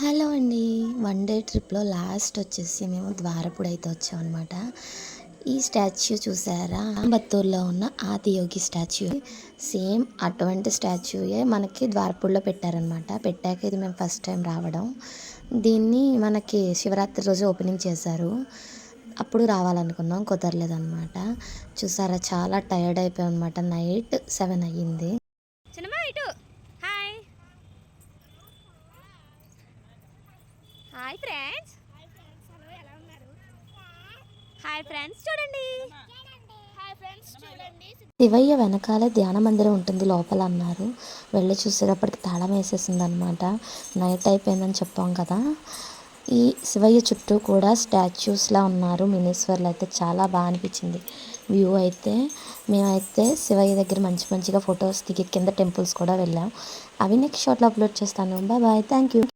Hello అండి. One day ట్రిప్‌లో last వచ్చేసి మేము ద్వారపుడు అయితే వచ్చామనమాట. ఈ స్టాచ్యూ చూసారా? కోయంబత్తూర్‌లో ఉన్న ఆదియోగి స్టాచ్యూ. సేమ్ అటువంటి స్టాచ్యూయే మనకి ద్వారపుడులో పెట్టారనమాట. పెట్టాక ఇది మేము ఫస్ట్ టైం రావడం. దీన్ని మనకి శివరాత్రి రోజు ఓపెనింగ్ చేశారు. అప్పుడు రావాలనుకున్నాం, కుదరలేదనమాట. చూసారా, చాలా టైర్డ్ అయిపోయామనమాట. నైట్ 7 అయ్యింది. చిన్నమ్మా ఇటు hi hi friends hi friends చూడండి శివయ్య వెనకాలే ధ్యాన మందిరం ఉంటుంది లోపల అన్నారు. వెళ్ళి చూసేటప్పటికి తాళం వేసేసింది అనమాట. నైట్ అయిపోయిందని చెప్పాం కదా. ఈ శివయ్య చుట్టూ కూడా స్టాచ్యూస్లా ఉన్నారు. మినీశ్వర్లు అయితే చాలా బాగా అనిపించింది వ్యూ అయితే. మేమైతే శివయ్య దగ్గర మంచి మంచిగా ఫొటోస్ దిగి కింద టెంపుల్స్ కూడా వెళ్ళాం. అవి నెక్స్ట్ షాట్లో అప్లోడ్ చేస్తాను. Bye bye, thank you.